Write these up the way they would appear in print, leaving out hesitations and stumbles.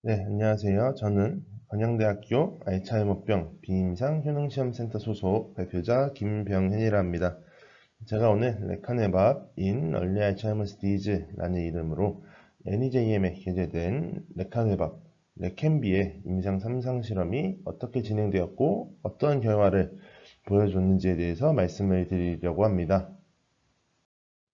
네, 안녕하세요. 저는 건양대학교 알츠하이머병 비임상 효능시험센터 소속 발표자 김병현이라 합니다. 제가 오늘 레카네밥 in Early Alzheimer's Disease라는 이름으로 NEJM에 게재된 레카네밥, 레캔비의 임상 3상 실험이 어떻게 진행되었고 어떤 결과를 보여줬는지에 대해서 말씀을 드리려고 합니다.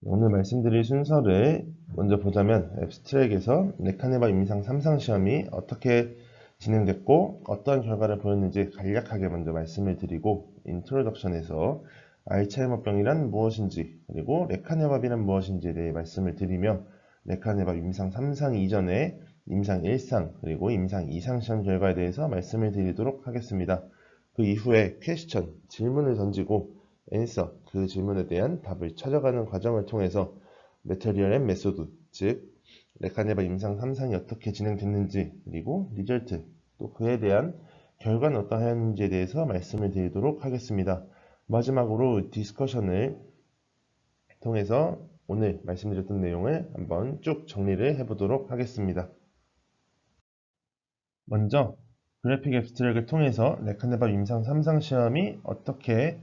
오늘 말씀드릴 순서를 먼저 보자면 앱스트랙에서 레카네밥 임상 3상 시험이 어떻게 진행됐고 어떤 결과를 보였는지 간략하게 먼저 말씀을 드리고 인트로덕션에서 알츠하이머병이란 무엇인지 그리고 레카네밥이란 무엇인지에 대해 말씀을 드리며 레카네밥 임상 3상 이전에 임상 1상 그리고 임상 2상 시험 결과에 대해서 말씀을 드리도록 하겠습니다. 그 이후에 퀘스천, 질문을 던지고 앤서, 그 질문에 대한 답을 찾아가는 과정을 통해서 메터리얼 앤 메소드, 즉 레카네밥 임상 3상이 어떻게 진행됐는지 그리고 리절트, 또 그에 대한 결과는 어떠하였는지에 대해서 말씀을 드리도록 하겠습니다. 마지막으로 디스커션을 통해서 오늘 말씀드렸던 내용을 한번 쭉 정리를 해보도록 하겠습니다. 먼저 그래픽 앱스트랙을 통해서 레카네밥 임상 3상 시험이 어떻게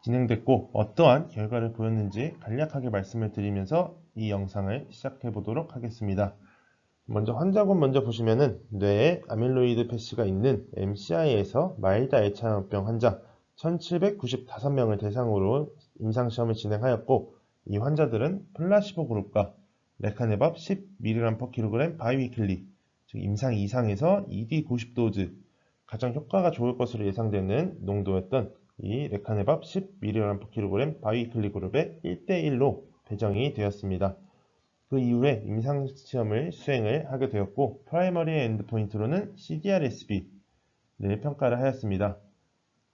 진행됐고 어떠한 결과를 보였는지 간략하게 말씀을 드리면서 이 영상을 시작해 보도록 하겠습니다. 먼저 환자군 먼저 보시면은 뇌에 아밀로이드 패시가 있는 MCI에서 마일드 알츠하이머병 환자 1795명을 대상으로 임상시험을 진행하였고 이 환자들은 플라시보 그룹과 레카네밥 10mg/kg 바이위클리 즉 임상 2상에서 ED 90도즈 가장 효과가 좋을 것으로 예상되는 농도였던 이 레카네밥 10mg/kg 바이위클리 그룹의 1대1로 배정이 되었습니다. 그 이후에 임상시험을 수행을 하게 되었고 프라이머리 엔드포인트로는 CDR-SB를 평가를 하였습니다.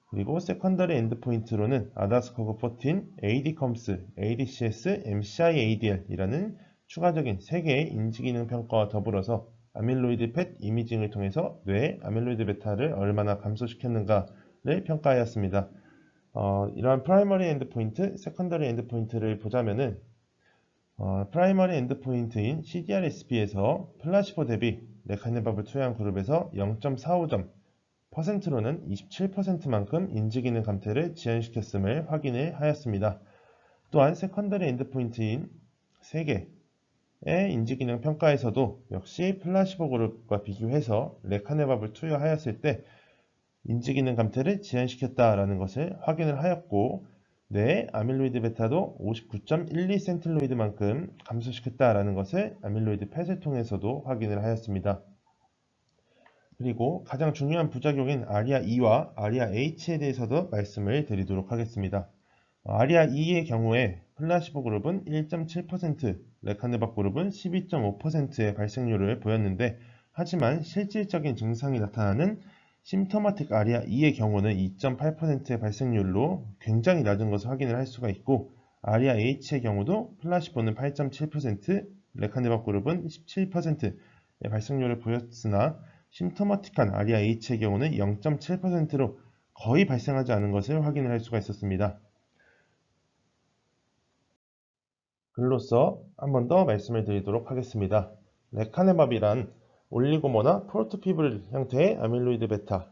그리고 세컨더리 엔드포인트로는 아다스커그 14, ADCOMS, ADCS, MCI-ADL 이라는 추가적인 3개의 인지기능 평가와 더불어서 아밀로이드 펫 이미징을 통해서 뇌의 아밀로이드 베타를 얼마나 감소시켰는가를 평가하였습니다. 이러한 프라이머리 엔드포인트, 세컨더리 엔드포인트를 보자면은 프라이머리 엔드포인트인 CDR-SB에서 플라시보 대비 레카네밥을 투여한 그룹에서 0.45점, 퍼센트로는 27%만큼 인지기능 감퇴를 지연시켰음을 확인을 하였습니다. 또한 세컨더리 엔드포인트인 3개의 인지기능 평가에서도 역시 플라시보 그룹과 비교해서 레카네밥을 투여하였을 때 인지기능 감퇴를 지연시켰다라는 것을 확인을 하였고 뇌의 아밀로이드 베타도 59.12센틸로이드만큼 감소시켰다라는 것을 아밀로이드 펫을 통해서도 확인을 하였습니다. 그리고 가장 중요한 부작용인 아리아2와 아리아-H에 대해서도 말씀을 드리도록 하겠습니다. 아리아2의 경우에 플라시보 그룹은 1.7%, 레카네밥 그룹은 12.5%의 발생률을 보였는데 하지만 실질적인 증상이 나타나는 심토마틱 아리아2의 경우는 2.8%의 발생률로 굉장히 낮은 것을 확인을 할 수가 있고 아리아-H의 경우도 플라시보는 8.7%, 레카네밥 그룹은 17%의 발생률을 보였으나 심토마틱한 아리아-H의 경우는 0.7%로 거의 발생하지 않은 것을 확인을 할 수가 있었습니다. 글로써 한 번 더 말씀을 드리도록 하겠습니다. 레카네밥이란 올리고모나 프로토피블 형태의 아밀로이드 베타,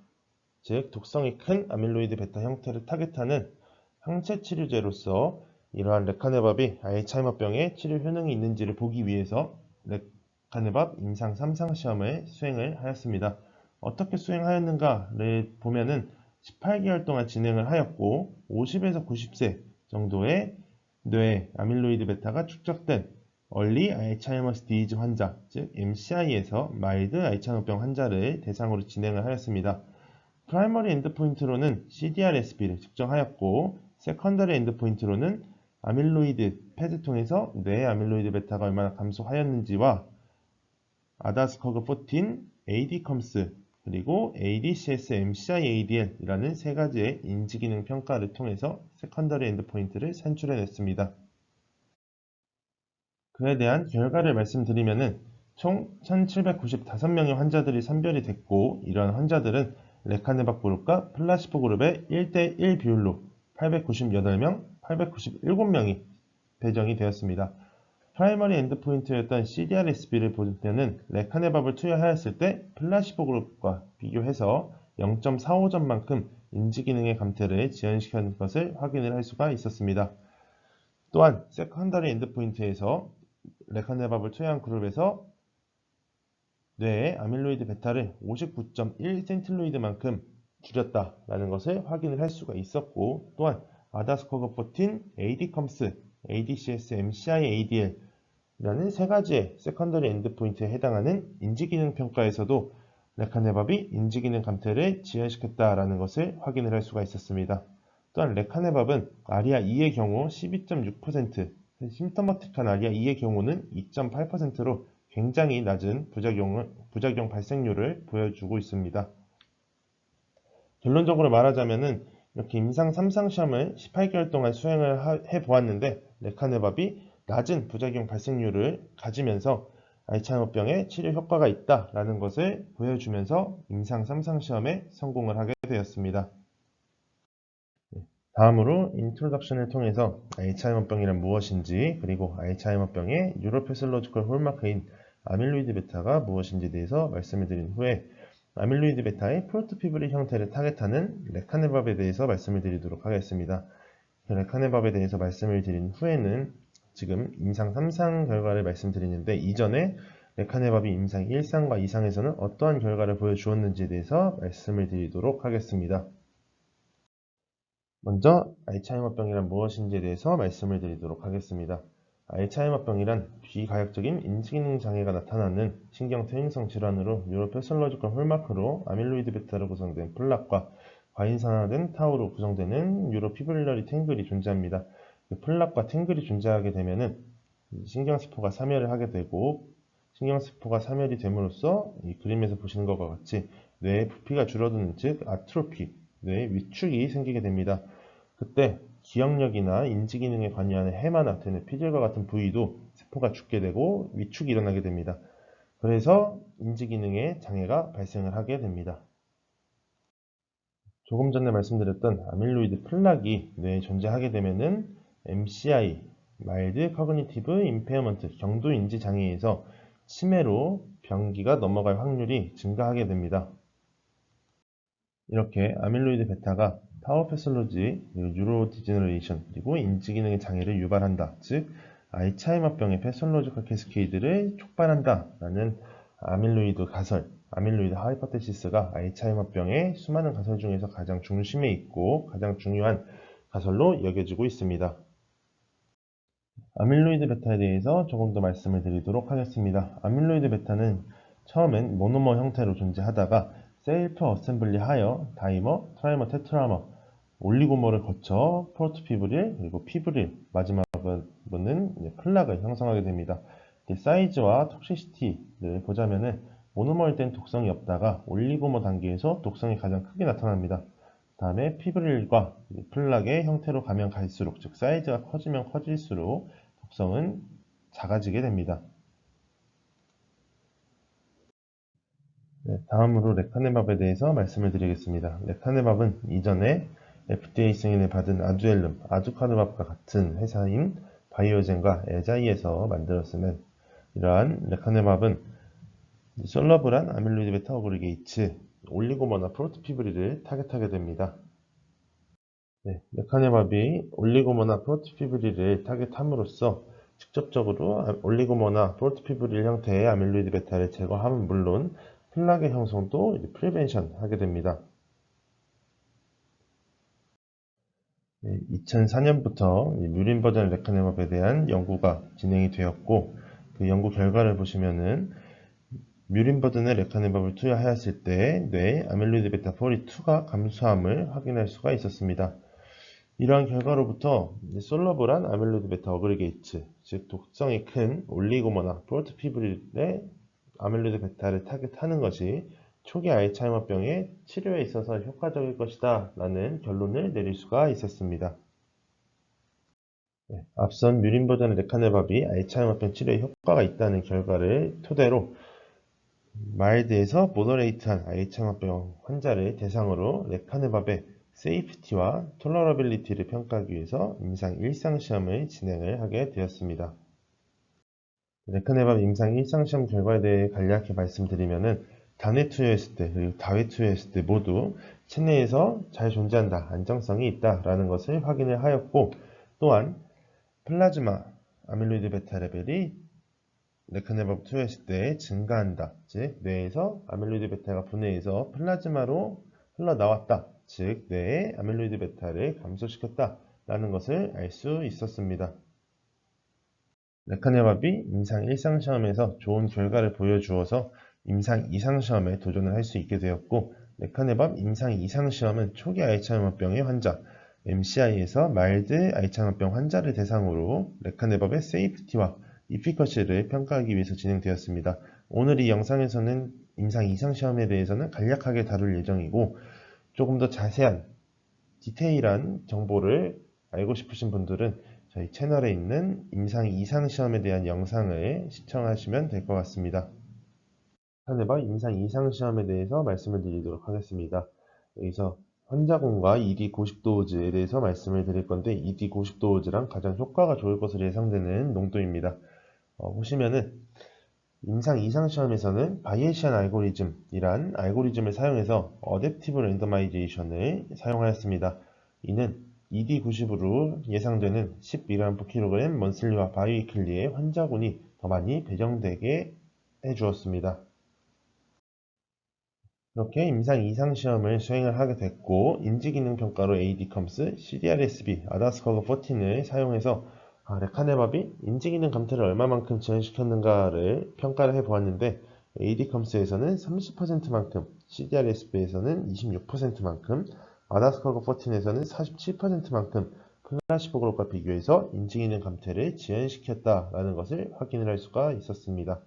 즉 독성이 큰 아밀로이드 베타 형태를 타겟하는 항체 치료제로서 이러한 레카네밥이 알츠하이머병의 치료 효능이 있는지를 보기 위해서 레카네밥 임상 3상 시험을 수행을 하였습니다. 어떻게 수행하였는가를 보면은 18개월 동안 진행을 하였고 50에서 90세 정도의 뇌 아밀로이드 베타가 축적된 얼리 알츠하이머스 디지즈 환자, 즉 MCI에서 마일드 알츠하이머병 환자를 대상으로 진행을 하였습니다. 프라이머리 엔드포인트로는 CDR-SB를 측정하였고 세컨더리 엔드포인트로는 아밀로이드 펫을 통해서 뇌의 아밀로이드 베타가 얼마나 감소하였는지와 아다스커그 14, ADCOMS, 그리고 ADCS, MCI-ADL 이라는 세 가지의 인지기능 평가를 통해서 세컨더리 엔드포인트를 산출해냈습니다. 그에 대한 결과를 말씀드리면은 총 1795명의 환자들이 선별이 됐고 이러한 환자들은 레카네밥 그룹과 플라시보 그룹의 1대1 비율로 898명, 897명이 배정이 되었습니다. 프라이머리 엔드포인트였던 CDR-SB를 볼 때는 레카네밥을 투여하였을 때 플라시보 그룹과 비교해서 0.45점만큼 인지기능의 감퇴를 지연시킨 것을 확인을 할 수가 있었습니다. 또한 세컨더리 엔드포인트에서 레카네밥을 투여한 그룹에서 뇌의 아밀로이드 베타를 59.1센틸로이드만큼 줄였다라는 것을 확인을 할 수가 있었고, 또한 아다스코그14, ADCOMS, ADCS, MCI, ADL이라는 세 가지의 세컨더리 엔드포인트에 해당하는 인지기능 평가에서도 레카네밥이 인지기능 감퇴를 지연시켰다라는 것을 확인을 할 수가 있었습니다. 또한 레카네밥은 아리아2의 경우 12.6%, 심터머틱한 아리아2의 경우는 2.8%로 굉장히 낮은 부작용 발생률을 보여주고 있습니다. 결론적으로 말하자면은 이렇게 임상 3상 시험을 18개월 동안 수행을 해보았는데 레카네밥이 낮은 부작용 발생률을 가지면서 알츠하이머병의 치료 효과가 있다라는 것을 보여주면서 임상 3상 시험에 성공을 하게 되었습니다. 다음으로 인트로덕션을 통해서 알츠하이머병이란 무엇인지, 그리고 알츠하이머병의 뉴로패솔로지컬 홀마크인 아밀로이드 베타가 무엇인지에 대해서 말씀을 드린 후에 아밀로이드 베타의 프로토피브릴 형태를 타겟하는 레카네밥에 대해서 말씀을 드리도록 하겠습니다. 레카네밥에 대해서 말씀을 드린 후에는 지금 임상 3상 결과를 말씀드리는데, 이전에 레카네밥이 임상 1상과 2상에서는 어떠한 결과를 보여주었는지에 대해서 말씀을 드리도록 하겠습니다. 먼저 알츠하이머병이란 무엇인지에 대해서 말씀을 드리도록 하겠습니다. 알츠하이머병이란 비가역적인 인지기능 장애가 나타나는 신경퇴행성 질환으로 뉴로패솔로지컬 홀마크로 아밀로이드 베타로 구성된 플락과 과인산화된 타우로 구성되는 뉴로피브릴러리 탱글이 존재합니다. 플락과 탱글이 존재하게 되면은 신경세포가 사멸을 하게 되고, 신경세포가 사멸이 됨으로써 이 그림에서 보시는 것과 같이 뇌의 부피가 줄어드는, 즉 아트로피, 뇌의 위축이 생기게 됩니다. 그때 기억력이나 인지기능에 관여하는 해마나 되는 피질과 같은 부위도 세포가 죽게 되고 위축이 일어나게 됩니다. 그래서 인지기능에 장애가 발생을 하게 됩니다. 조금 전에 말씀드렸던 아밀로이드 플락이 뇌에 존재하게 되면은 MCI, 마일드 커그니티브 임페어먼트, 경도 인지 장애에서 치매로 병기가 넘어갈 확률이 증가하게 됩니다. 이렇게 아밀로이드 베타가 타워 패솔로지, 뉴로 디제너레이션, 그리고 인지기능의 장애를 유발한다. 즉 알츠하이머병의 패솔로지컬 캐스케이드를 촉발한다 라는 아밀로이드 가설, 아밀로이드 하이퍼테시스가 알츠하이머병의 수많은 가설 중에서 가장 중심에 있고 가장 중요한 가설로 여겨지고 있습니다. 아밀로이드 베타에 대해서 조금 더 말씀을 드리도록 하겠습니다. 아밀로이드 베타는 처음엔 모노머 형태로 존재하다가 셀프 어셈블리 하여 다이머, 트라이머, 테트라머, 올리고머를 거쳐 프로토피브릴, 그리고 피브릴, 마지막으로는 플락을 형성하게 됩니다. 사이즈와 톡시시티를 보자면은 모노머일 땐 독성이 없다가 올리고머 단계에서 독성이 가장 크게 나타납니다. 다음에 피브릴과 플락의 형태로 가면 갈수록, 즉 사이즈가 커지면 커질수록 독성은 작아지게 됩니다. 다음으로 레카네밥에 대해서 말씀을 드리겠습니다. 레카네밥은 이전에 FDA 승인을 받은 아두엘름, 아두카누밥과 같은 회사인 바이오젠과 에자이에서 만들었으면, 이러한 레카네밥은 솔러블한 아밀로이드 베타 어그리게이트, 올리고머나 프로토피브릴을 타겟하게 됩니다. 레카네밥이 올리고머나 프로토피브릴을 타겟함으로써 직접적으로 올리고머나 프로토피브릴 형태의 아밀로이드 베타를 제거함은 물론 플락의 형성도 프리벤션 하게 됩니다. 2004년부터 뮤린 버전 레카네밥에 대한 연구가 진행이 되었고, 그 연구 결과를 보시면은 뮤린 버전의 레카네밥을 투여하였을 때 뇌 아밀로이드 베타 42가 감소함을 확인할 수가 있었습니다. 이러한 결과로부터 솔러블한 아밀로이드 베타 어그리게이트, 즉 독성이 큰 올리고머나 프로토피브릴의 아밀로이드 베타를 타겟하는 것이 초기 알츠하이머병의 치료에 있어서 효과적일 것이다 라는 결론을 내릴 수가 있었습니다. 앞선 뮤린 버전의 레카네밥이 알츠하이머병 치료에 효과가 있다는 결과를 토대로 마일드에서 모더레이트한 알츠하이머병 환자를 대상으로 레카네밥의 세이프티와 톨러러빌리티를 평가하기 위해서 임상 1상 시험을 진행을 하게 되었습니다. 레카네밥 임상 1상시험 결과에 대해 간략히 말씀드리면은 단회 투여했을 때 그리고 다회 투여했을 때 모두 체내에서 잘 존재한다, 안정성이 있다라는 것을 확인을 하였고, 또한 플라즈마 아밀로이드 베타 레벨이 레카네밥 투여했을 때 증가한다, 즉 뇌에서 아밀로이드 베타가 분해해서 플라즈마로 흘러나왔다, 즉 뇌의 아밀로이드 베타를 감소시켰다 라는 것을 알 수 있었습니다. 레카네밥이 임상 1상시험에서 좋은 결과를 보여주어서 임상 2상시험에 도전을 할 수 있게 되었고, 레카네밥 임상 2상시험은 초기 알츠하이머병의 환자, MCI에서 마일드 알츠하이머병 환자를 대상으로 레카네밥의 세이프티와 이피커시를 평가하기 위해서 진행되었습니다. 오늘 이 영상에서는 임상 2상시험에 대해서는 간략하게 다룰 예정이고, 조금 더 자세한 디테일한 정보를 알고 싶으신 분들은 저희 채널에 있는 임상 2상 시험에 대한 영상을 시청하시면 될 것 같습니다. 레카네밥 임상 2상 시험에 대해서 말씀을 드리도록 하겠습니다. 여기서 환자군과 ED 90도즈에 대해서 말씀을 드릴 건데, ED 90도즈랑 가장 효과가 좋을 것으로 예상되는 농도입니다. 보시면은 임상 2상 시험에서는 바이에시안 알고리즘이란 알고리즘을 사용해서 어댑티브 랜더마이제이션을 사용하였습니다. 이는 ED90으로 예상되는 10mg/kg 먼슬리와 바이위클리의 환자군이 더 많이 배정되게 해주었습니다. 이렇게 임상 2상 시험을 수행을 하게 됐고, 인지기능평가로 ADCOMS, CDR-SB, 아다스커그 14을 사용해서 레카네밥이 인지기능 감퇴를 얼마만큼 지연시켰는가를 평가를 해보았는데, ADCOMS에서는 30%만큼, CDR-SB에서는 26%만큼, 아다스커그 14에서는 47%만큼 플라시보 그룹과 비교해서 인지기능 감퇴를 지연시켰다라는 것을 확인을 할 수가 있었습니다.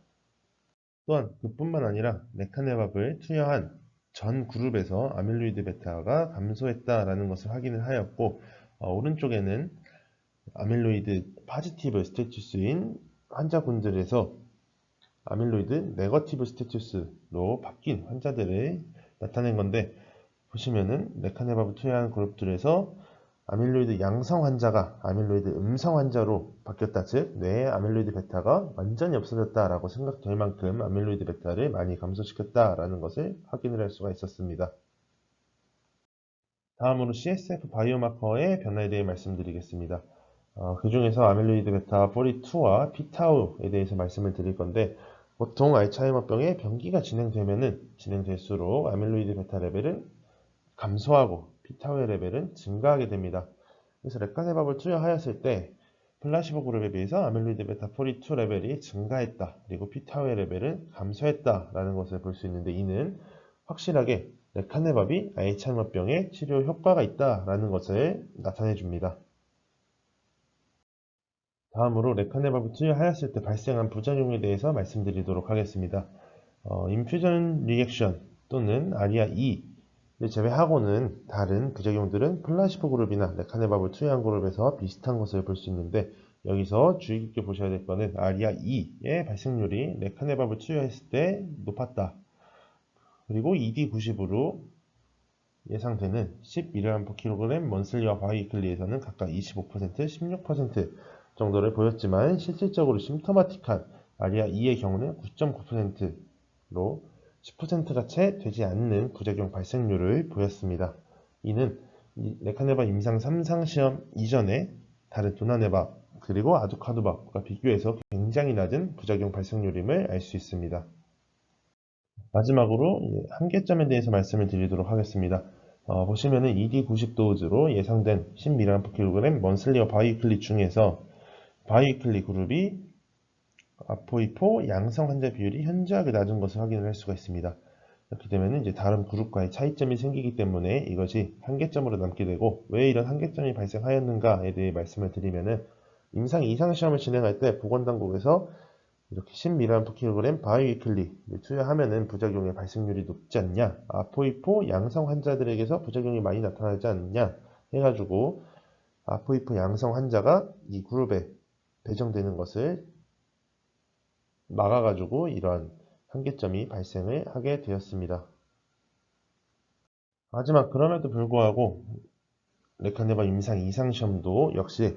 또한 그뿐만 아니라 레카네밥을 투여한 전 그룹에서 아밀로이드 베타가 감소했다라는 것을 확인을 하였고, 오른쪽에는 아밀로이드 포지티브 스테투스인 환자군들에서 아밀로이드 네거티브 스테투스로 바뀐 환자들을 나타낸 건데, 보시면은 레카네밥을 투여한 그룹들에서 아밀로이드 양성 환자가 아밀로이드 음성 환자로 바뀌었다. 즉, 뇌의 아밀로이드 베타가 완전히 없어졌다라고 생각될 만큼 아밀로이드 베타를 많이 감소시켰다라는 것을 확인을 할 수가 있었습니다. 다음으로 CSF 바이오마커의 변화에 대해 말씀드리겠습니다. 그 중에서 아밀로이드 베타 42와 피타우에 대해서 말씀을 드릴 건데, 보통 알츠하이머병의 병기가 진행될수록 아밀로이드 베타 레벨은 감소하고 피타우의 레벨은 증가하게 됩니다. 그래서 레카네밥을 투여하였을 때 플라시보 그룹에 비해서 아밀로이드 베타 42 레벨이 증가했다, 그리고 피타우의 레벨은 감소했다 라는 것을 볼 수 있는데, 이는 확실하게 레카네밥이 알츠하이머병에 치료 효과가 있다라는 것을 나타내 줍니다. 다음으로 레카네밥을 투여하였을 때 발생한 부작용에 대해서 말씀드리도록 하겠습니다. 인퓨전 리액션 또는 아리아2를 제외하고는 다른 부작용들은 플라시보 그룹이나 레카네밥을 투여한 그룹에서 비슷한 것을 볼 수 있는데, 여기서 주의 깊게 보셔야 될 것은 아리아2의 발생률이 레카네밥을 투여했을 때 높았다. 그리고 ED90으로 예상되는 10mg/kg 먼슬리와 바이위클리에서는 각각 25%, 16% 정도를 보였지만, 실질적으로 심토마틱한 아리아2의 경우는 9.9%로 10%가 채 되지 않는 부작용 발생률을 보였습니다. 이는 레카네밥 임상 3상 시험 이전에 다른 도나네밥 그리고 아두카두밥과 비교해서 굉장히 낮은 부작용 발생률임을 알 수 있습니다. 마지막으로 한계점에 대해서 말씀을 드리도록 하겠습니다. 보시면은 ED 90도즈로 예상된 10mg/kg 먼슬리와 바이위클리 중에서 바이위클리 그룹이 아포이포 양성 환자 비율이 현저하게 낮은 것을 확인을 할 수가 있습니다. 이렇게 되면 이제 다른 그룹과의 차이점이 생기기 때문에 이것이 한계점으로 남게 되고, 왜 이런 한계점이 발생하였는가에 대해 말씀을 드리면은, 임상 2상 시험을 진행할 때 보건당국에서 이렇게 10mg/kg 바이위클리를 투여하면은 부작용의 발생률이 높지 않냐, 아포이포 양성 환자들에게서 부작용이 많이 나타나지 않느냐 해가지고 아포이포 양성 환자가 이 그룹에 배정되는 것을 막아가지고 이러한 한계점이 발생을 하게 되었습니다. 하지만 그럼에도 불구하고 레카네밥 임상 2상 시험도 역시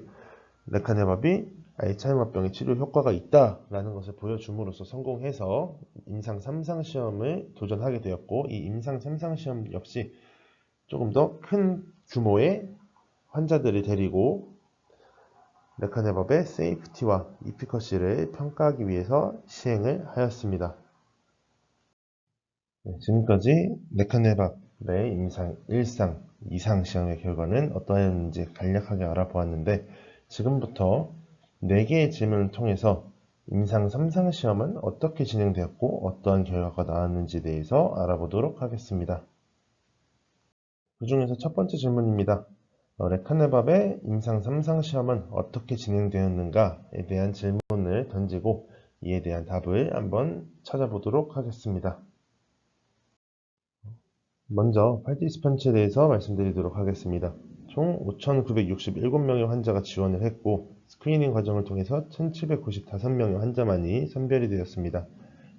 레카네밥이 알츠하이머병의 치료 효과가 있다라는 것을 보여줌으로써 성공해서 임상 3상 시험을 도전하게 되었고, 이 임상 3상 시험 역시 조금 더 큰 규모의 환자들을 데리고 레카네밥의 세이프티와 이피커시를 평가하기 위해서 시행을 하였습니다. 지금까지 레카네밥의 임상 1상, 2상 시험의 결과는 어떠했는지 간략하게 알아보았는데, 지금부터 4개의 질문을 통해서 임상 3상 시험은 어떻게 진행되었고 어떠한 결과가 나왔는지에 대해서 알아보도록 하겠습니다. 그 중에서 첫 번째 질문입니다. 레카네밥의 임상 3상 시험은 어떻게 진행되었는가에 대한 질문을 던지고 이에 대한 답을 한번 찾아보도록 하겠습니다. 먼저 파티시펀츠에 대해서 말씀드리도록 하겠습니다. 총 5,967명의 환자가 지원을 했고, 스크리닝 과정을 통해서 1,795명의 환자만이 선별이 되었습니다.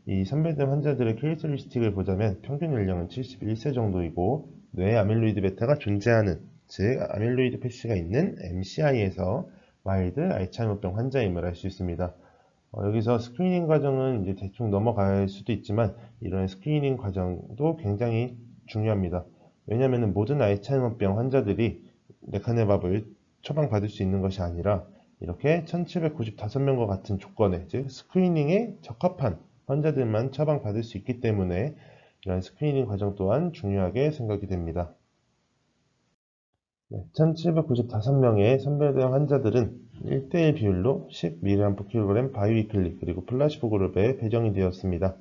이 선별된 환자들의 캐릭터리스틱을 보자면 평균 연령은 71세 정도이고, 뇌에 아밀로이드 베타가 존재하는, 즉 아밀로이드 패시가 있는 MCI에서 마일드 알츠하이머병 환자임을 알 수 있습니다. 여기서 스크리닝 과정은 이제 대충 넘어갈 수도 있지만, 이런 스크리닝 과정도 굉장히 중요합니다. 왜냐하면 모든 알츠하이머병 환자들이 레카네밥을 처방받을 수 있는 것이 아니라 이렇게 1795명과 같은 조건에, 즉 스크리닝에 적합한 환자들만 처방받을 수 있기 때문에 이러한 스크리닝 과정 또한 중요하게 생각이 됩니다. 1795명의 선별된 환자들은 1대1 비율로 10mg/kg 바이위클리 그리고 플라시보 그룹에 배정이 되었습니다.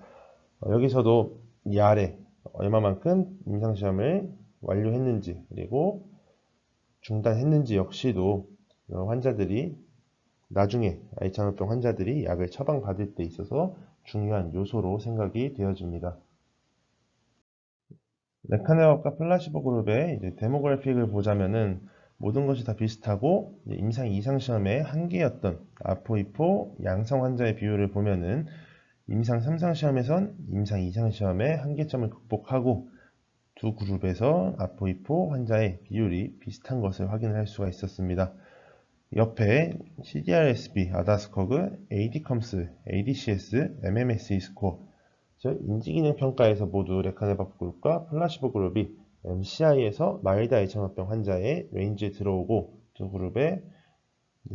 여기서도 이 아래 얼마만큼 임상시험을 완료했는지 그리고 중단했는지 역시도 환자들이 나중에 알츠하이머병 환자들이 약을 처방받을 때 있어서 중요한 요소로 생각이 되어집니다. 레카네밥과 플라시보 그룹의 이제 데모그래픽을 보자면은 모든 것이 다 비슷하고 임상 2상 시험의 한계였던 아포이포 양성 환자의 비율을 보면은 임상 3상 시험에선 임상 2상 시험의 한계점을 극복하고 두 그룹에서 아포이포 환자의 비율이 비슷한 것을 확인할 수가 있었습니다. 옆에 CDR-SB, 아다스커그, ADCOMS, ADCS, MMSE 스코어, 즉 인지기능 평가에서 모두 레카네밥 그룹과 플라시보 그룹이 MCI에서 마일드 알츠하이머병 환자의 레인지에 들어오고 두 그룹의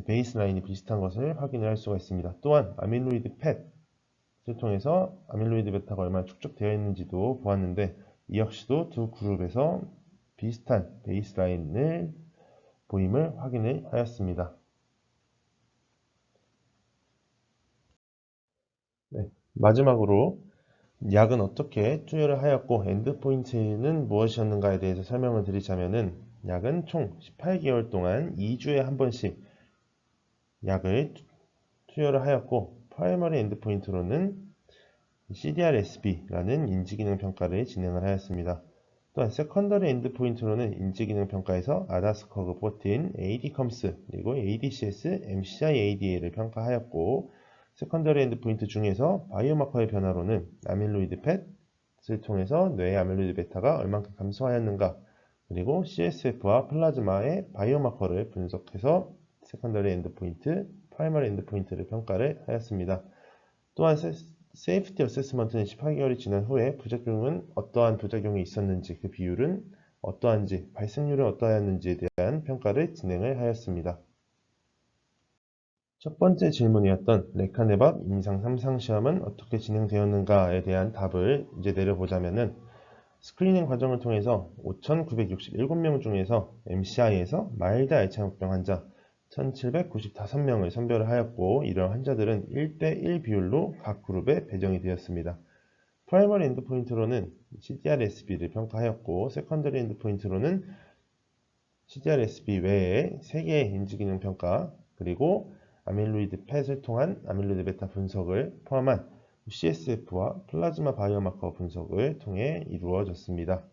베이스라인이 비슷한 것을 확인할 수가 있습니다. 또한 아밀로이드 펫을 통해서 아밀로이드 베타가 얼마나 축적되어 있는지도 보았는데, 이 역시도 두 그룹에서 비슷한 베이스라인을 보임을 확인을 하였습니다. 마지막으로 약은 어떻게 투여를 하였고 엔드포인트는 무엇이었는가에 대해서 설명을 드리자면은, 약은 총 18개월 동안 2주에 한 번씩 약을 투여를 하였고, 프라이머리 엔드포인트로는 CDR-SB라는 인지기능 평가를 진행을 하였습니다. 또한 세컨더리 엔드포인트로는 인지기능 평가에서 아다스커그 14, ADCOMS, 그리고 ADCS, MCI-ADA를 평가하였고, 세컨더리 엔드포인트 중에서 바이오마커의 변화로는 아밀로이드 펫을 통해서 뇌의 아밀로이드 베타가 얼만큼 감소하였는가, 그리고 CSF와 플라즈마의 바이오마커를 분석해서 세컨더리 엔드포인트, 프라이머리 엔드포인트를 평가를 하였습니다. 또한 세이프티 어세스먼트는 18개월이 지난 후에 부작용은 어떠한 부작용이 있었는지, 그 비율은 어떠한지, 발생률은 어떠하였는지에 대한 평가를 진행을 하였습니다. 첫 번째 질문이었던 레카네밥 임상 3상 시험은 어떻게 진행되었는가에 대한 답을 이제 내려보자면은, 스크리닝 과정을 통해서 5,967명 중에서 MCI에서 마일드 알츠하이머병 환자 1,795명을 선별을 하였고, 이러한 환자들은 1대1 비율로 각 그룹에 배정이 되었습니다. 프라이머리 엔드포인트로는 CDR-SB를 평가하였고, 세컨더리 엔드포인트로는 CDR-SB 외에 3개의 인지기능 평가, 그리고 아밀로이드 펫을 통한 아밀로이드 베타 분석을 포함한 CSF와 플라즈마 바이오마커 분석을 통해 이루어졌습니다.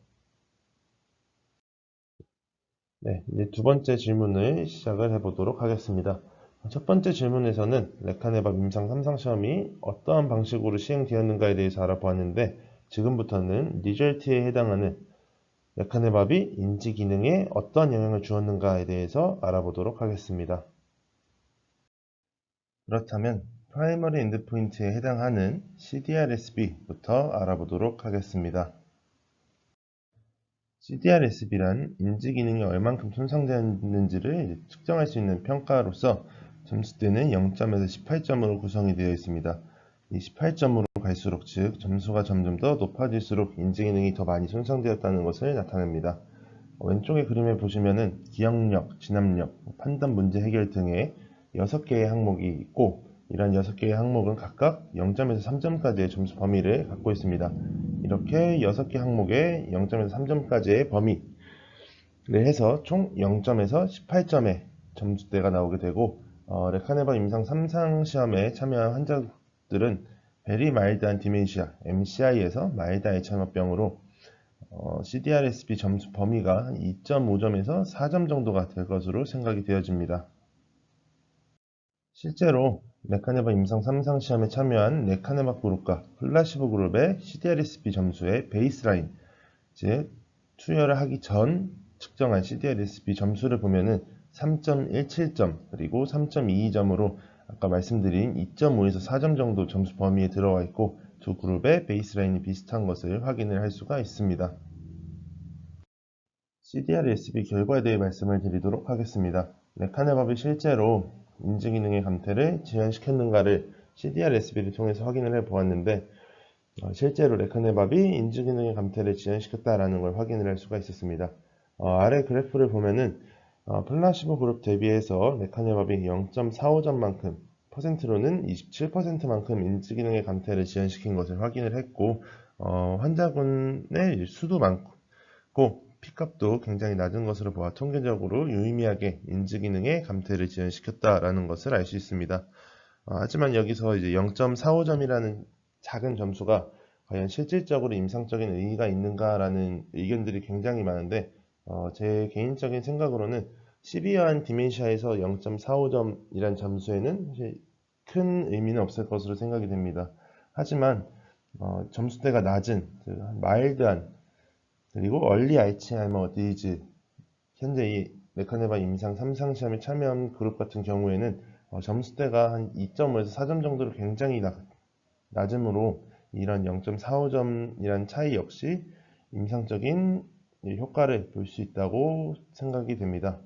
이제 두 번째 질문을 시작을 해보도록 하겠습니다. 첫 번째 질문에서는 레카네밥 임상 3상 시험이 어떠한 방식으로 시행되었는가에 대해서 알아보았는데, 지금부터는 리절트에 해당하는 레카네밥이 인지 기능에 어떠한 영향을 주었는가에 대해서 알아보도록 하겠습니다. 그렇다면 프라이머리 엔드포인트에 해당하는 CDR-SB부터 알아보도록 하겠습니다. CDR-SB란 인지 기능이 얼만큼 손상되었는지를 측정할 수 있는 평가로서 점수대는 0점에서 18점으로 구성이 되어 있습니다. 이 18점으로 갈수록, 즉 점수가 점점 더 높아질수록 인지 기능이 더 많이 손상되었다는 것을 나타냅니다. 왼쪽의 그림에 보시면은 기억력, 진압력, 판단 문제 해결 등의 6개의 항목이 있고, 이러한 6개의 항목은 각각 0점에서 3점까지의 점수 범위를 갖고 있습니다. 이렇게 6개 항목의 0점에서 3점까지의 범위를 해서 총 0점에서 18점의 점수대가 나오게 되고, 레카네바 임상 3상 시험에 참여한 환자들은 베리 마일드한 디멘시아, MCI에서 마일드 알츠하이머병으로 CDR-SB 점수 범위가 2.5점에서 4점 정도가 될 것으로 생각이 되어집니다. 실제로 레카네바 임상 3상 시험에 참여한 레카네바 그룹과 플라시보 그룹의 CDR-SB 점수의 베이스라인, 즉 투여를 하기 전 측정한 CDR-SB 점수를 보면은 3.17점 그리고 3.22점으로 아까 말씀드린 2.5에서 4점 정도 점수 범위에 들어와 있고, 두 그룹의 베이스라인이 비슷한 것을 확인을 할 수가 있습니다. CDR-SB 결과에 대해 말씀을 드리도록 하겠습니다. 레카네밥이 실제로 인지기능의 감퇴를 지연시켰는가를 CDR-SB를 통해서 확인을 해 보았는데, 실제로 레카네밥이 인지기능의 감퇴를 지연시켰다라는 걸 확인을 할 수가 있었습니다. 아래 그래프를 보면은 플라시보 그룹 대비해서 레카네밥이 0.45점만큼, 퍼센트로는 27%만큼 인지기능의 감퇴를 지연시킨 것을 확인을 했고, 환자군의 수도 많고 P값도 굉장히 낮은 것으로 보아 통계적으로 유의미하게 인지기능의 감퇴를 지연시켰다라는 것을 알 수 있습니다. 하지만 여기서 이제 0.45점이라는 작은 점수가 과연 실질적으로 임상적인 의의가 있는가라는 의견들이 굉장히 많은데, 제 개인적인 생각으로는 시비어한 디멘시아에서 0.45점이란 점수에는 사실 큰 의미는 없을 것으로 생각이 됩니다. 하지만 점수대가 낮은, 마일드한, 그리고 얼리 알츠하이머 디지즈, 현재 이 레카네바 임상 3상 시험에 참여한 그룹 같은 경우에는 점수대가 한 2.5에서 4점 정도로 굉장히 낮으므로 이런 0.45점이란 차이 역시 임상적인 효과를 볼 수 있다고 생각이 됩니다.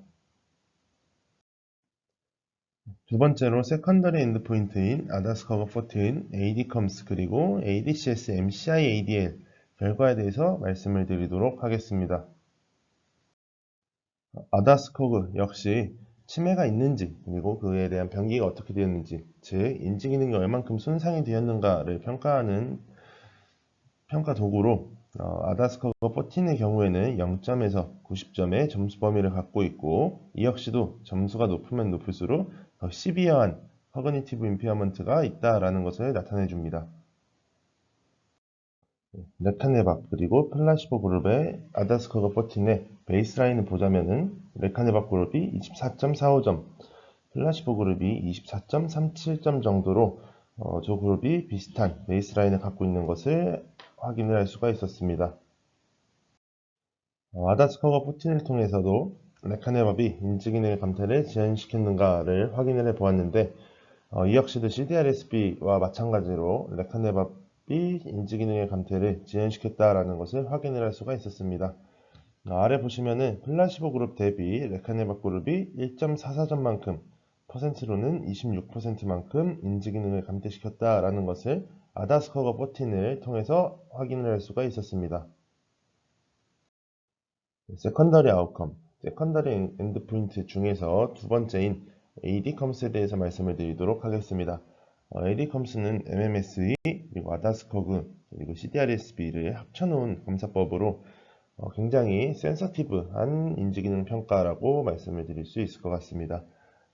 두 번째로 세컨더리 엔드포인트인 아다스커버 14, ADCOMS 그리고 ADCS, MCI, ADL 결과에 대해서 말씀을 드리도록 하겠습니다. 아다스코그 역시 치매가 있는지, 그리고 그에 대한 병기가 어떻게 되었는지, 즉 인지기능이 얼만큼 손상이 되었는가를 평가하는 평가 도구로, 아다스코그 14의 경우에는 0점에서 90점의 점수 범위를 갖고 있고, 이 역시도 점수가 높으면 높을수록 더 시비어한 커그니티브 임피어먼트가 있다라는 것을 나타내 줍니다. 레카네밥 그리고 플라시보 그룹의 아다스커그 14의 베이스라인을 보자면은 레카네밥 그룹이 24.45점, 플라시보 그룹이 24.37점 정도로 두 그룹이 비슷한 베이스라인을 갖고 있는 것을 확인을 할 수가 있었습니다. 아다스커그 14를 통해서도 레카네밥이 인지기능의 감퇴를 지연시켰는가를 확인을 해 보았는데, 이 역시도 CDR-SB와 마찬가지로 레카네밥이 인지기능의 감퇴를 지연시켰다라는 것을 확인을 할 수가 있었습니다. 아래 보시면은 플라시보 그룹 대비 레카네밥 그룹이 1.44점만큼, 퍼센트로는 26%만큼 인지기능을 감퇴시켰다라는 것을 아다스커그 14을 통해서 확인을 할 수가 있었습니다. 세컨더리 아웃컴, 세컨더리 엔드포인트 중에서 두 번째인 ADCOMS에 대해서 말씀을 드리도록 하겠습니다. ADCOMS는 MMSE, 그리고 아다스커그, 그리고 CDR-SB를 합쳐놓은 검사법으로 굉장히 센서티브한 인지기능 평가라고 말씀을 드릴 수 있을 것 같습니다.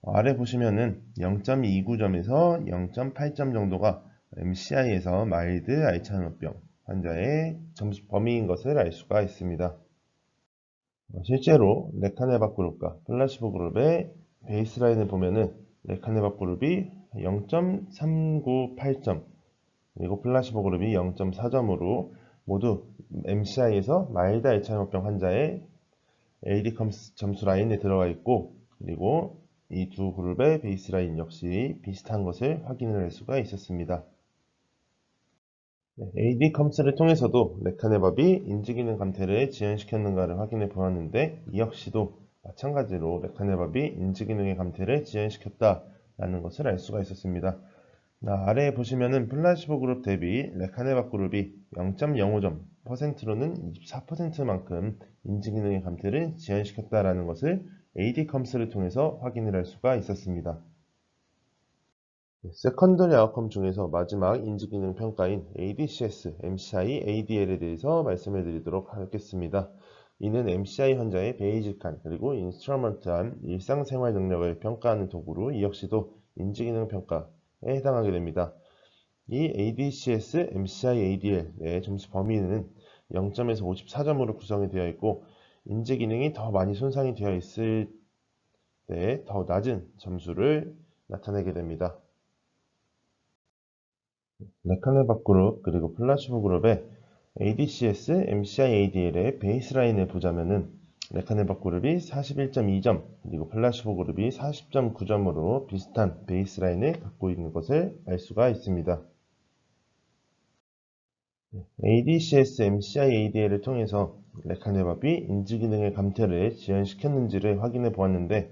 아래 보시면은 0.29점에서 0.8점 정도가 MCI에서 마일드 알츠하이머병 환자의 점수 범위인 것을 알 수가 있습니다. 실제로 레카네밥 그룹과 플라시보 그룹의 베이스라인을 보면은 레카네밥 그룹이 0.398점, 그리고 플라시보 그룹이 0.4점으로 모두 MCI에서 마일드 알츠하이머병 환자의 ADCOMS 점수 라인에 들어가 있고, 그리고 이 두 그룹의 베이스라인 역시 비슷한 것을 확인을 할 수가 있었습니다. AD 컴스를 통해서도 레카네밥이 인지기능 감퇴를 지연시켰는가를 확인해 보았는데 이 역시도 마찬가지로 레카네밥이 인지기능의 감퇴를 지연시켰다라는 것을 알 수가 있었습니다. 아래에 보시면은 플라시보 그룹 대비 레카네밥 그룹이 0.05%로는 24%만큼 인지기능의 감퇴를 지연시켰다라는 것을 AD 컴스를 통해서 확인을 할 수가 있었습니다. 세컨더리 아웃컴 중에서 마지막 인지기능 평가인 ADCS, MCI, ADL에 대해서 말씀을 드리도록 하겠습니다. 이는 MCI 환자의 베이직한 그리고 인스트루먼트한 일상생활 능력을 평가하는 도구로 이 역시도 인지기능 평가에 해당하게 됩니다. 이 ADCS, MCI, ADL의 점수 범위는 0점에서 54점으로 구성이 되어 있고 인지기능이 더 많이 손상이 되어 있을 때 더 낮은 점수를 나타내게 됩니다. 레카네밥 그룹 그리고 플라시보 그룹의 ADCS, MCI, ADL의 베이스라인을 보자면은 레카네밥 그룹이 41.2점 그리고 플라시보 그룹이 40.9점으로 비슷한 베이스라인을 갖고 있는 것을 알 수가 있습니다. ADCS, MCI, ADL을 통해서 레카네밥이 인지기능의 감퇴를 지연시켰는지를 확인해 보았는데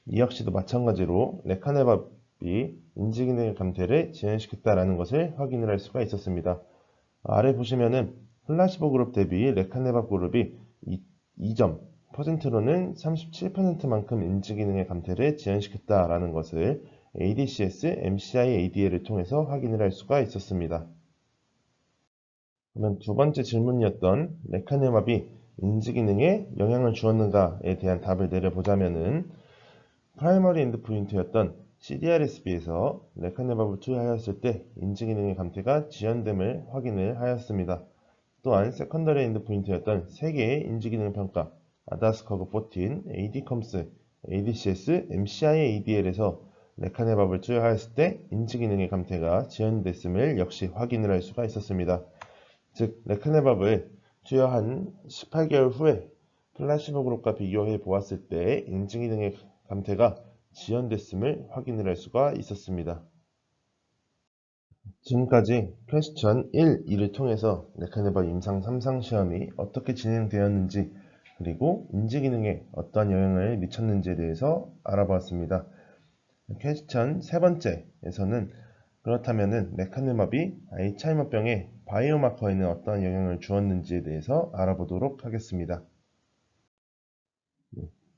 이 역시도 마찬가지로 레카네밥이 인지기능의 감퇴를 지연시켰다라는 것을 확인을 할 수가 있었습니다. 아래 보시면은 플라시보 그룹 대비 레카네밥 그룹이 2점, 퍼센트로는 37%만큼 인지기능의 감퇴를 지연시켰다라는 것을 ADCS, MCI, ADL을 통해서 확인을 할 수가 있었습니다. 그러면 두 번째 질문이었던 레카네밥이 인지기능에 영향을 주었는가에 대한 답을 내려보자면은 프라이머리 엔드포인트였던 CDR-SB에서 레카네밥을 투여하였을 때 인지기능의 감퇴가 지연됨을 확인을 하였습니다. 또한 세컨더리 엔드포인트였던 3개의 인지기능 평가 아다스커브 14, AD컴스, ADCS, MCI, ADL에서 레카네밥을 투여하였을 때 인지기능의 감퇴가 지연됐음을 역시 확인을 할 수가 있었습니다. 즉 레카네밥을 투여한 18개월 후에 플라시보 그룹과 비교해 보았을 때 인지기능의 감퇴가 지연됐음을 확인을 할 수가 있었습니다. 지금까지 퀘스천 1, 2를 통해서 레카네밥 임상 3상 시험이 어떻게 진행되었는지 그리고 인지기능에 어떠한 영향을 미쳤는지에 대해서 알아보았습니다. 퀘스천 세 번째에서는 그렇다면 레카네밥이 알츠하이머병의 바이오마커에는 어떠한 영향을 주었는지에 대해서 알아보도록 하겠습니다.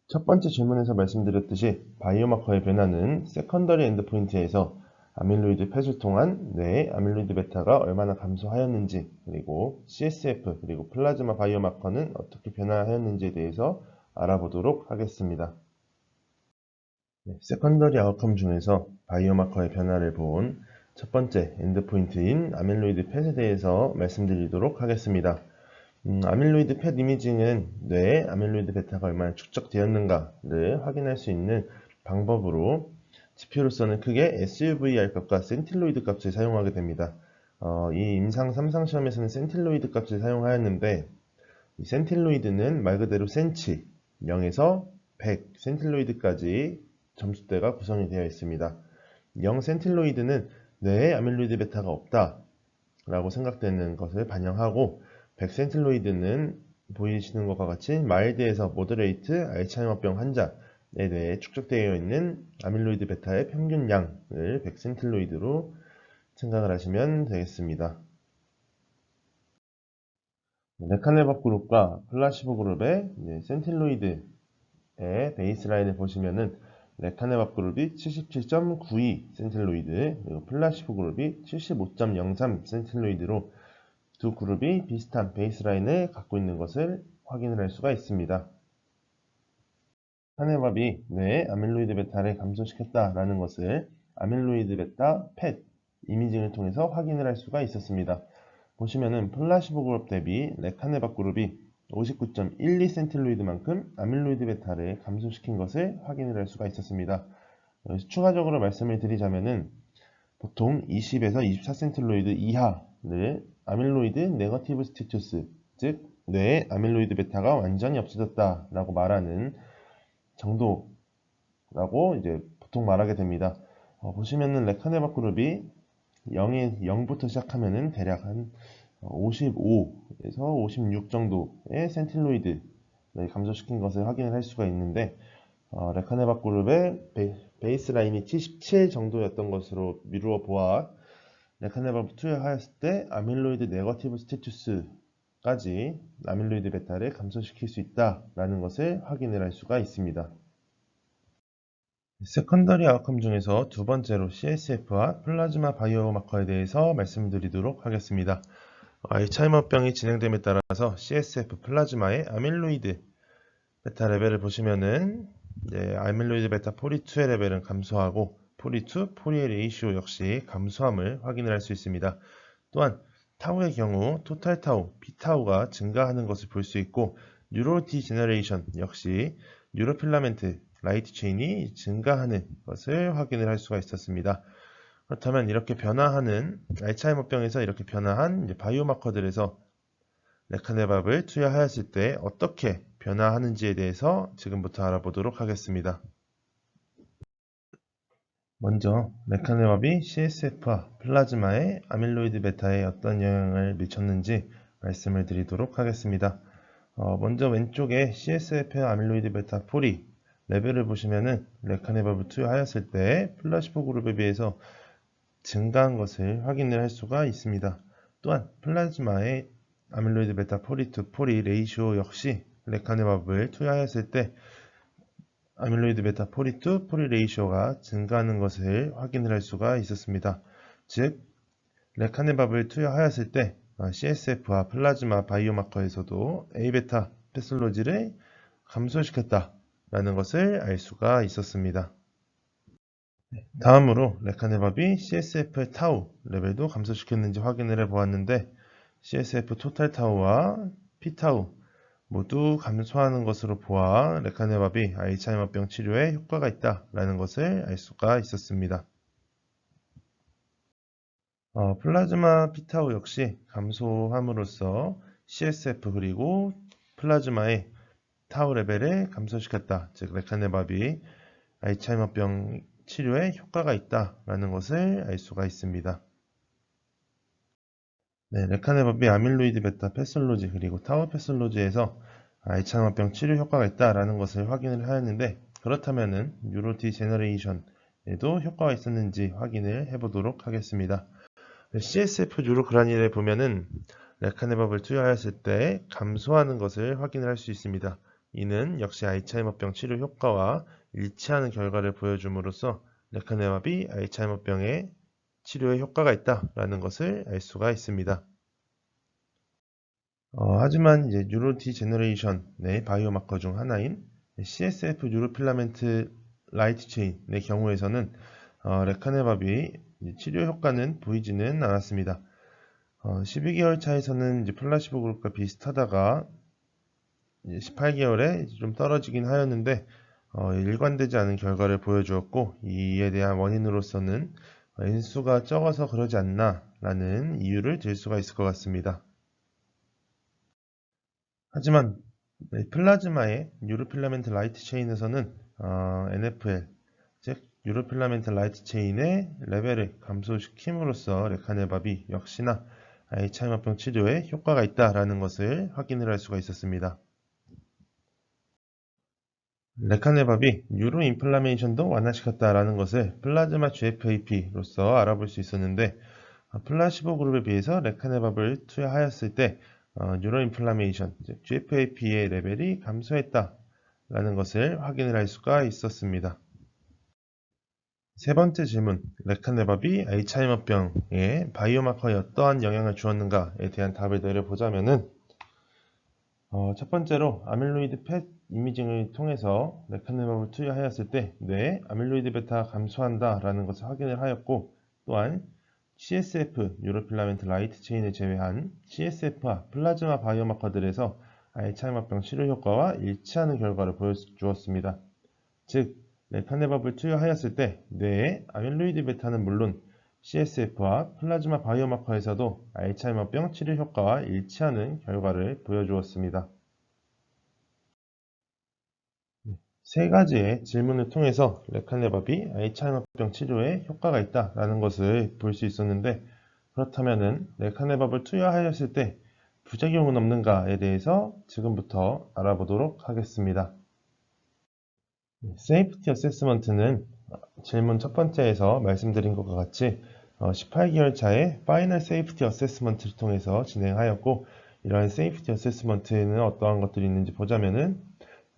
첫 번째 질문에서 말씀드렸듯이 바이오마커의 변화는 세컨더리 엔드포인트에서 아밀로이드 펫을 통한 뇌의 아밀로이드 베타가 얼마나 감소하였는지 그리고 CSF 그리고 플라즈마 바이오마커는 어떻게 변화하였는지에 대해서 알아보도록 하겠습니다. 세컨더리 아웃컴 중에서 바이오마커의 변화를 본 첫 번째 엔드포인트인 아밀로이드 펫에 대해서 말씀드리도록 하겠습니다. 아밀로이드 펫 이미징은 뇌에 아밀로이드 베타가 얼마나 축적되었는가를 확인할 수 있는 방법으로 지표로서는 크게 SUVR 값과 센틸로이드 값을 사용하게 됩니다. 이 임상 3상 시험에서는 센틸로이드 값을 사용하였는데 이 센틸로이드는 말 그대로 센치 0에서 100 센틸로이드까지 점수대가 구성이 되어 있습니다. 0 센틸로이드는 뇌에 아밀로이드 베타가 없다 라고 생각되는 것을 반영하고 100 센틸로이드는 보이시는 것과 같이 마일드에서 모더레이트 알츠하이머병 환자에 대해 축적되어 있는 아밀로이드 베타의 평균 양을 100 센틸로이드로 생각을 하시면 되겠습니다. 레카네밥 그룹과 플라시보 그룹의 센틸로이드의 베이스라인을 보시면은 레카네밥 그룹이 77.92 센틸로이드, 그리고 플라시보 그룹이 75.03 센틸로이드로 두 그룹이 비슷한 베이스라인을 갖고 있는 것을 확인을 할 수가 있습니다. 레카네밥이 뇌의 아밀로이드 베타를 감소시켰다라는 것을 아밀로이드 베타 펫 이미징을 통해서 확인을 할 수가 있었습니다. 보시면은 플라시보 그룹 대비 레카네밥 그룹이 59.12 센틸로이드만큼 아밀로이드 베타를 감소시킨 것을 확인을 할 수가 있었습니다. 여기서 추가적으로 말씀을 드리자면은 보통 20에서 24 센틸로이드 이하를 아밀로이드 네거티브 스티투스, 즉 뇌에 아밀로이드 베타가 완전히 없어졌다라고 말하는 정도의 라고 이제 보통 말하게 됩니다. 보시면은 레카네밥 그룹이 0부터 시작하면은 대략 한 55에서 56 정도의 센틸로이드를 감소시킨 것을 확인을 할 수가 있는데, 레카네밥 그룹의 베이스라인이 77 정도였던 것으로 미루어 보아 레카네밥을 투여하였을 때 아밀로이드 네거티브 스테투스까지 아밀로이드 베타를 감소시킬 수 있다라는 것을 확인을 할 수가 있습니다. 세컨더리 아웃컴 중에서 두 번째로 CSF와 플라즈마 바이오마커에 대해서 말씀드리도록 하겠습니다. 알츠하이머병이 진행됨에 따라서 CSF 플라즈마의 아밀로이드 베타 레벨을 보시면은 아밀로이드 베타 포리2의 레벨은 감소하고 포리2, 포리의 레이시오 역시 감소함을 확인을 할 수 있습니다. 또한 타우의 경우 토탈 타우, P타우가 증가하는 것을 볼 수 있고 뉴로 디제너레이션 역시 뉴로필라멘트 라이트 체인이 증가하는 것을 확인을 할 수가 있었습니다. 그렇다면 이렇게 변화하는 알츠하이머병에서 이렇게 변화한 바이오마커들에서 레카네밥을 투여하였을 때 어떻게 변화하는지에 대해서 지금부터 알아보도록 하겠습니다. 먼저 레카네밥이 CSF와 플라즈마의 아밀로이드 베타에 어떤 영향을 미쳤는지 말씀을 드리도록 하겠습니다. 먼저 왼쪽에 CSF의 아밀로이드 베타 포리 레벨을 보시면은 레카네밥을 투여하였을 때 플라시보 그룹에 비해서 증가한 것을 확인을 할 수가 있습니다. 또한 플라즈마의 아밀로이드 베타 포리2 포리 레이시오 역시 레카네밥을 투여하였을 때 아밀로이드 베타 포리2 포리 레이시오가 증가하는 것을 확인을 할 수가 있었습니다. 즉 레카네밥을 투여하였을 때 CSF와 플라즈마 바이오마커에서도 A베타 패솔로지를 감소시켰다라는 것을 알 수가 있었습니다. 다음으로 레카네밥이 CSF의 타우 레벨도 감소시켰는지 확인을 해보았는데 CSF 토탈 타우와 P타우 모두 감소하는 것으로 보아 레카네밥이 알츠하이머병 치료에 효과가 있다라는 것을 알 수가 있었습니다. 플라즈마 P타우 역시 감소함으로써 CSF 그리고 플라즈마의 타우 레벨을 감소시켰다. 즉 레카네밥이 알츠하이머병 치료에 효과가 있다라는 것을 알 수가 있습니다. 레카네밥이 아밀로이드 베타 패솔로지 그리고 타우 패솔로지에서 알츠하이머병 치료 효과가 있다라는 것을 확인을 하였는데, 그렇다면은 뉴로 디제너레이션에도 효과가 있었는지 확인을 해보도록 하겠습니다. CSF 뉴로 그라닐에 보면은 레카네밥을 투여하였을 때 감소하는 것을 확인을 할 수 있습니다. 이는 역시 알츠하이머병 치료 효과와 일치하는 결과를 보여줌으로써 레카네밥이 알츠하이머병의 치료에 효과가 있다라는 것을 알 수가 있습니다. 하지만 이제 뉴로 디제너레이션의 바이오마커 중 하나인 CSF 뉴로필라멘트 라이트 체인의 경우에서는 레카네밥이 치료 효과는 보이지는 않았습니다. 12개월 차에서는 이제 플라시보 그룹과 비슷하다가 18개월에 좀 떨어지긴 하였는데 일관되지 않은 결과를 보여주었고, 이에 대한 원인으로서는 인수가 적어서 그러지 않나 라는 이유를 들 수가 있을 것 같습니다. 하지만 플라즈마의 뉴로필라멘트 라이트 체인에서는 NFL, 즉 뉴로필라멘트 라이트 체인의 레벨을 감소시킴으로써 레카네밥이 역시나 알츠하이머병 치료에 효과가 있다라는 것을 확인을 할 수가 있었습니다. 레카네밥이 뉴로 인플라메이션도 완화시켰다라는 것을 플라즈마 GFAP로서 알아볼 수 있었는데, 플라시보 그룹에 비해서 레카네밥을 투여하였을 때 뉴로 인플라메이션, 즉 GFAP의 레벨이 감소했다라는 것을 확인을 할 수가 있었습니다. 세 번째 질문, 레카네밥이 알츠하이머병의 바이오마커에 어떠한 영향을 주었는가에 대한 답을 내려보자면은, 첫 번째로 아밀로이드 펫 이미징을 통해서 레카네밥을 투여하였을 때 뇌에 아밀로이드 베타가 감소한다라는 것을 확인을 하였고, 또한 CSF 뉴로필라멘트 라이트 체인을 제외한 CSF와 플라즈마 바이오마커들에서 알츠하이머병 치료 효과와 일치하는 결과를 보여주었습니다. 즉 레카네밥을 투여하였을 때 뇌의 아밀로이드 베타는 물론 CSF와 플라즈마 바이오마커에서도 알츠하이머병 치료 효과와 일치하는 결과를 보여주었습니다. 세 가지의 질문을 통해서 레카네밥이 알츠하이머병 치료에 효과가 있다라는 것을 볼 수 있었는데, 그렇다면은 레카네밥을 투여하였을 때 부작용은 없는가에 대해서 지금부터 알아보도록 하겠습니다. 세이프티 어세스먼트는 질문 첫 번째에서 말씀드린 것과 같이 18개월 차에 파이널 세이프티 어세스먼트를 통해서 진행하였고, 이러한 세이프티 어세스먼트에는 어떠한 것들이 있는지 보자면은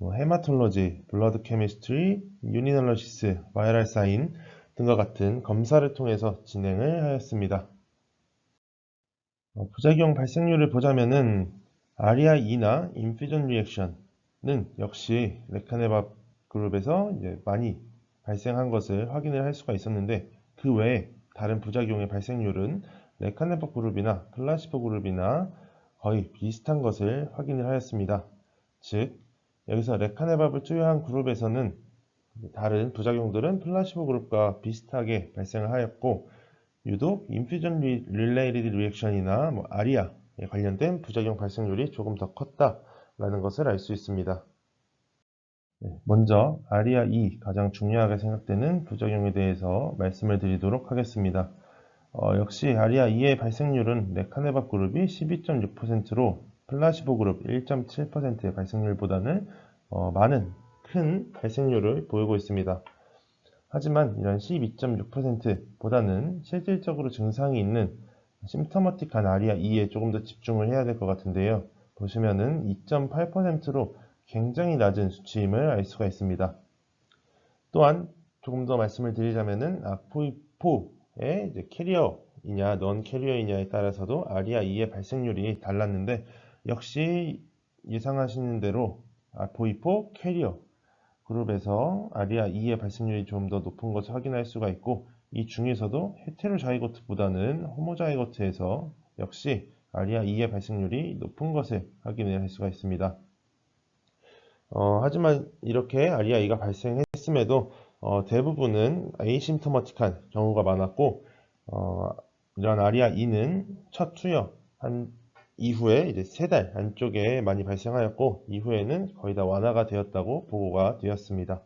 헤마톨로지, 블러드 케미스트리, 유니널러시스, 바이럴 사인 등과 같은 검사를 통해서 진행을 하였습니다. 부작용 발생률을 보자면은 아리아2나 인퓨전 리액션은 역시 레카네밥 그룹에서 이제 많이 발생한 것을 확인을 할 수가 있었는데, 그 외에 다른 부작용의 발생률은 레카네밥 그룹이나 플라시보 그룹이나 거의 비슷한 것을 확인을 하였습니다. 즉, 여기서 레카네밥을 투여한 그룹에서는 다른 부작용들은 플라시보 그룹과 비슷하게 발생을 하였고, 유독 인퓨전 릴레이티드 리액션이나 아리아에 관련된 부작용 발생률이 조금 더 컸다라는 것을 알 수 있습니다. 먼저 아리아2 가장 중요하게 생각되는 부작용에 대해서 말씀을 드리도록 하겠습니다. 역시 아리아2의 발생률은 레카네밥 그룹이 12.6%로 플라시보 그룹 1.7%의 발생률보다는 많은 큰 발생률을 보이고 있습니다. 하지만 이런 12.6%보다는 실질적으로 증상이 있는 심터머틱한 아리아2에 조금 더 집중을 해야 될 것 같은데요. 보시면은 2.8%로 굉장히 낮은 수치임을 알 수가 있습니다. 또한 조금 더 말씀을 드리자면은 아포이4의 캐리어이냐 넌 캐리어이냐에 따라서도 아리아2의 발생률이 달랐는데, 역시 예상하시는 대로 아포이4 캐리어 그룹에서 아리아2의 발생률이 좀 더 높은 것을 확인할 수가 있고, 이 중에서도 헤테로자이고트보다는 호모자이고트에서 역시 아리아2의 발생률이 높은 것을 확인할 수가 있습니다. 하지만 이렇게 아리아2가 발생했음에도 대부분은 에이심토마틱한 경우가 많았고, 이런 아리아2는 첫 투여한 이후에 이제 3달 안쪽에 많이 발생하였고, 이후에는 거의 다 완화가 되었다고 보고가 되었습니다.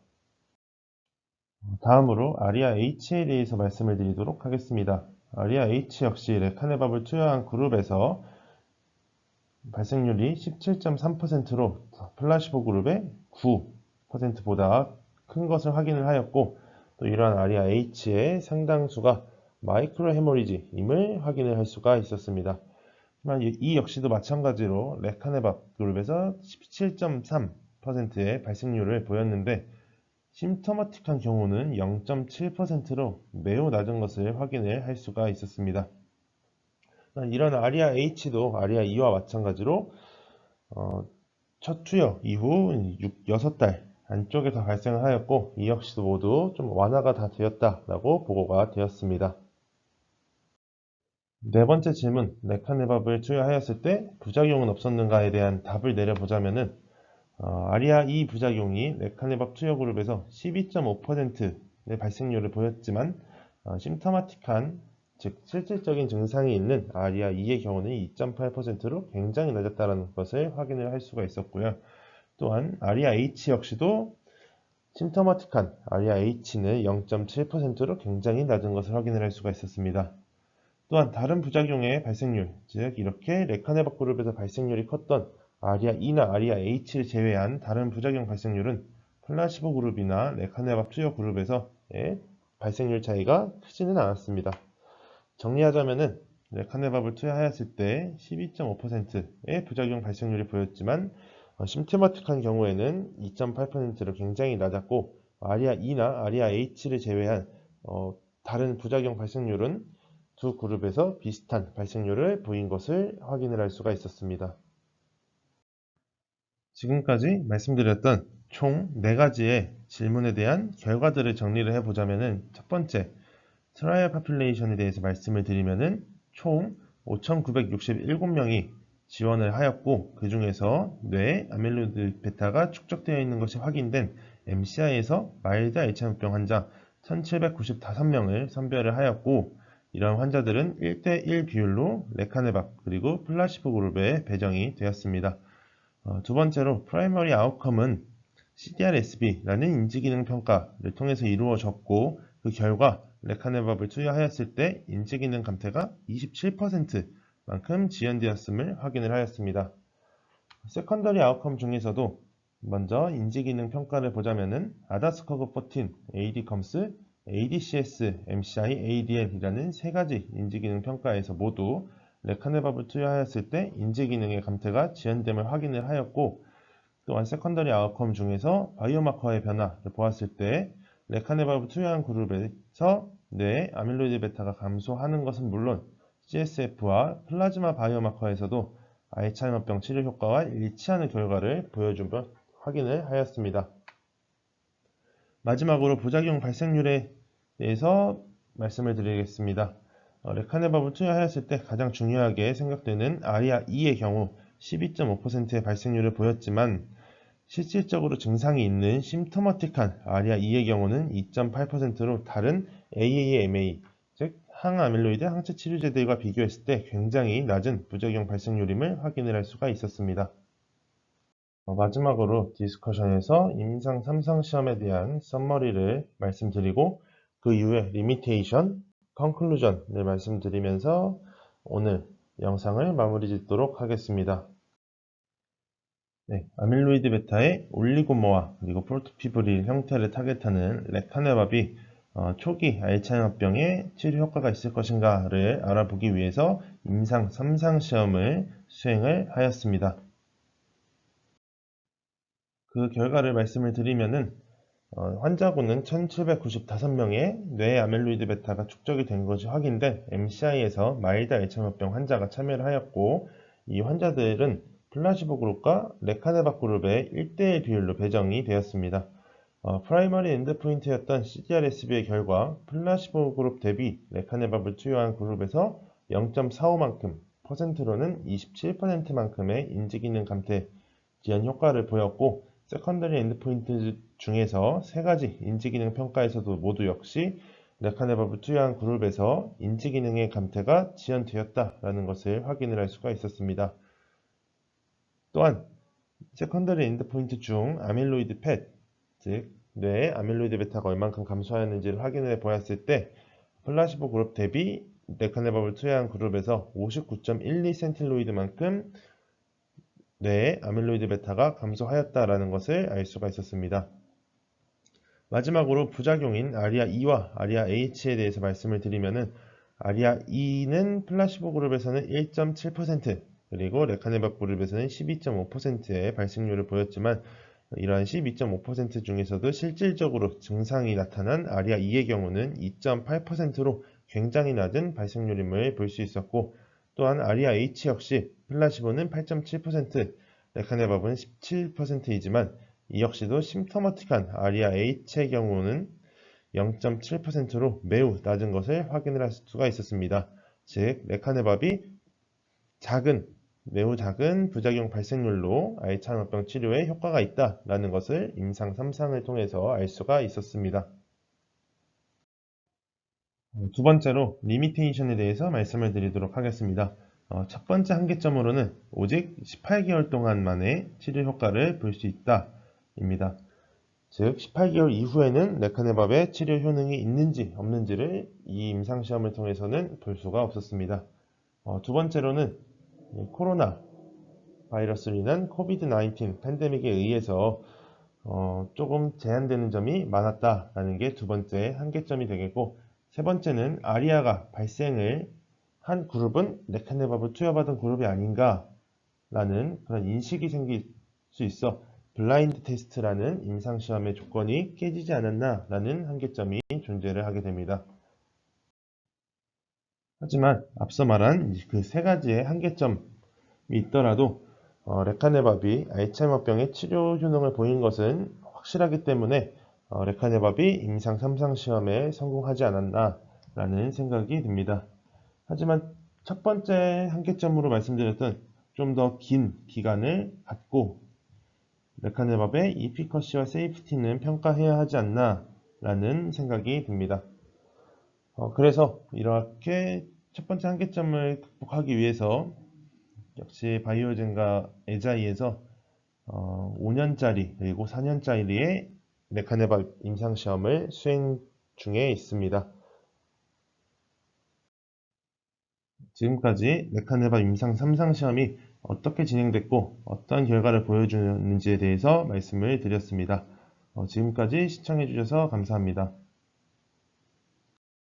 다음으로 아리아-H에 대해서 말씀을 드리도록 하겠습니다. 아리아-H 역시 레카네밥을 투여한 그룹에서 발생률이 17.3%로 플라시보 그룹의 9%보다 큰 것을 확인을 하였고, 또 이러한 아리아-H의 상당수가 마이크로 헤모리지임을 확인을 할 수가 있었습니다. 하지만 이 역시도 마찬가지로 레카네밥 그룹에서 17.3%의 발생률을 보였는데, 심터마틱한 경우는 0.7%로 매우 낮은 것을 확인을 할 수가 있었습니다. 이런 아리아-H도 아리아-E와 마찬가지로 첫 투여 이후 6달 안쪽에서 발생을 하였고, 이 역시도 모두 좀 완화가 다 되었다라고 보고가 되었습니다. 네 번째 질문, 레카네밥을 투여하였을 때 부작용은 없었는가에 대한 답을 내려보자면은 아리아2 부작용이 레카네밥 투여 그룹에서 12.5%의 발생률을 보였지만, 심터마틱한 즉 실질적인 증상이 있는 아리아2의 경우는 2.8%로 굉장히 낮았다는 것을 확인을 할 수가 있었고요. 또한 아리아-H 역시도 심터마틱한 아리아-H는 0.7%로 굉장히 낮은 것을 확인을 할 수가 있었습니다. 또한 다른 부작용의 발생률, 즉 이렇게 레카네밥 그룹에서 발생률이 컸던 아리아2나 아리아-H를 제외한 다른 부작용 발생률은 플라시보 그룹이나 레카네밥 투여 그룹에서의 발생률 차이가 크지는 않았습니다. 정리하자면은 레카네밥을 투여하였을 때 12.5%의 부작용 발생률이 보였지만, 심테마틱한 경우에는 2.8%로 굉장히 낮았고, 아리아2나 아리아-H를 제외한 다른 부작용 발생률은 두 그룹에서 비슷한 발생률을 보인 것을 확인을 할 수가 있었습니다. 지금까지 말씀드렸던 총 4가지의 질문에 대한 결과들을 정리를 해보자면은, 첫 번째, 트라이얼 파퓰레이션에 대해서 말씀을 드리면은 총 5,967명이 지원을 하였고, 그 중에서 뇌에 아밀로이드 베타가 축적되어 있는 것이 확인된 MCI에서 마일드 알츠하이머병 환자 1,795명을 선별을 하였고, 이러한 환자들은 1대1 비율로 레카네밥 그리고 플라시보 그룹에 배정이 되었습니다. 두 번째로 프라이머리 아웃컴은 CDR-SB라는 인지기능 평가를 통해서 이루어졌고, 그 결과 레카네밥을 투여하였을 때 인지기능 감퇴가 27%만큼 지연되었음을 확인을 하였습니다. 세컨더리 아웃컴 중에서도 먼저 인지기능 평가를 보자면은 아다스커브 14, AD컴스, ADCS, MCI, ADL이라는 세 가지 인지기능 평가에서 모두 레카네밥을 투여하였을 때 인지기능의 감퇴가 지연됨을 확인을 하였고, 또한 세컨더리 아웃컴 중에서 바이오마커의 변화를 보았을 때 레카네밥을 투여한 그룹에서 뇌의 아밀로이드 베타가 감소하는 것은 물론 CSF와 플라즈마 바이오마커에서도 알츠하이머병 치료 효과와 일치하는 결과를 보여준 걸 확인을 하였습니다. 마지막으로 부작용 발생률에 대해서 말씀을 드리겠습니다. 레카네밥을 투여하였을 때 가장 중요하게 생각되는 아리아2의 경우 12.5%의 발생률을 보였지만, 실질적으로 증상이 있는 심토머틱한 아리아2의 경우는 2.8%로 다른 AAMA, 즉 항아밀로이드 항체 치료제들과 비교했을 때 굉장히 낮은 부작용 발생률임을 확인을 할 수가 있었습니다. 마지막으로 디스커션에서 임상 3상 시험에 대한 서머리를 말씀드리고 그 이후에 리미테이션, 컨클루전을 말씀드리면서 오늘 영상을 마무리 짓도록 하겠습니다. 아밀로이드 베타의 올리고모아 그리고 프로토피브릴 형태를 타겟하는 레카네밥이 초기 알츠하이머병에 치료 효과가 있을 것인가를 알아보기 위해서 임상 3상 시험을 수행을 하였습니다. 그 결과를 말씀을 드리면은 환자군은 1795명의 뇌 아밀로이드 베타가 축적이 된 것이 확인된 MCI에서 마일드 알츠하이머병 환자가 참여를 하였고, 이 환자들은 플라시보 그룹과 레카네밥 그룹의 1대1 비율로 배정이 되었습니다. 프라이머리 엔드포인트였던 CDR-SB의 결과 플라시보 그룹 대비 레카네밥을 투여한 그룹에서 0.45만큼, 퍼센트로는 27%만큼의 인지기능 감퇴 지연 효과를 보였고, 세컨더리 엔드포인트 중에서 세 가지 인지기능 평가에서도 모두 역시 레카네밥을 투여한 그룹에서 인지기능의 감퇴가 지연되었다라는 것을 확인을 할 수가 있었습니다. 또한 세컨더리 엔드포인트 중 아밀로이드 펫, 즉 뇌의 아밀로이드 베타가 얼만큼 감소하였는지를 확인해 보았을 때 플라시보 그룹 대비 레카네밥을 투여한 그룹에서 59.12센틸로이드만큼 뇌의 아밀로이드 베타가 감소하였다라는 것을 알 수가 있었습니다. 마지막으로 부작용인 아리아2와 아리아-H에 대해서 말씀을 드리면은 아리아2는 플라시보 그룹에서는 1.7%, 그리고 레카네밥 그룹에서는 12.5%의 발생률을 보였지만, 이러한 12.5% 중에서도 실질적으로 증상이 나타난 아리아2의 경우는 2.8%로 굉장히 낮은 발생률임을 볼 수 있었고, 또한 아리아-H 역시 플라시보는 8.7%, 레카네밥은 17%이지만 이 역시도 심토머틱한 아리아-H의 경우는 0.7%로 매우 낮은 것을 확인을 할 수가 있었습니다. 즉, 레카네밥이 매우 작은 부작용 발생률로 알츠하이머병 치료에 효과가 있다라는 것을 임상 3상을 통해서 알 수가 있었습니다. 두 번째로 리미테이션에 대해서 말씀을 드리도록 하겠습니다. 첫 번째 한계점으로는 오직 18개월 동안 만에 치료 효과를 볼 수 있다 입니다. 즉 18개월 이후에는 레카네밥의 치료 효능이 있는지 없는지를 이 임상시험을 통해서는 볼 수가 없었습니다. 두 번째로는 코로나 바이러스로 인한 코비드-19 팬데믹에 의해서 조금 제한되는 점이 많았다라는 게 두 번째 한계점이 되겠고, 세 번째는 아리아가 발생을 한 그룹은 레카네밥을 투여받은 그룹이 아닌가 라는 그런 인식이 생길 수 있어 블라인드 테스트라는 임상시험의 조건이 깨지지 않았나 라는 한계점이 존재를 하게 됩니다. 하지만 앞서 말한 그 세 가지의 한계점이 있더라도 레카네밥이 알츠하이머병의 치료 효능을 보인 것은 확실하기 때문에 레카네밥이 임상 3상 시험에 성공하지 않았나 라는 생각이 듭니다. 하지만 첫 번째 한계점으로 말씀드렸던 좀 더 긴 기간을 갖고 레카네밥의 이피커시와 세이프티는 평가해야 하지 않나 라는 생각이 듭니다. 그래서 이렇게 첫 번째 한계점을 극복하기 위해서 역시 바이오젠과 에자이에서 5년짜리 그리고 4년짜리의 레카네밥 임상시험을 수행 중에 있습니다. 지금까지 레카네밥 임상 3상 시험이 어떻게 진행됐고 어떤 결과를 보여주는지에 대해서 말씀을 드렸습니다. 지금까지 시청해 주셔서 감사합니다.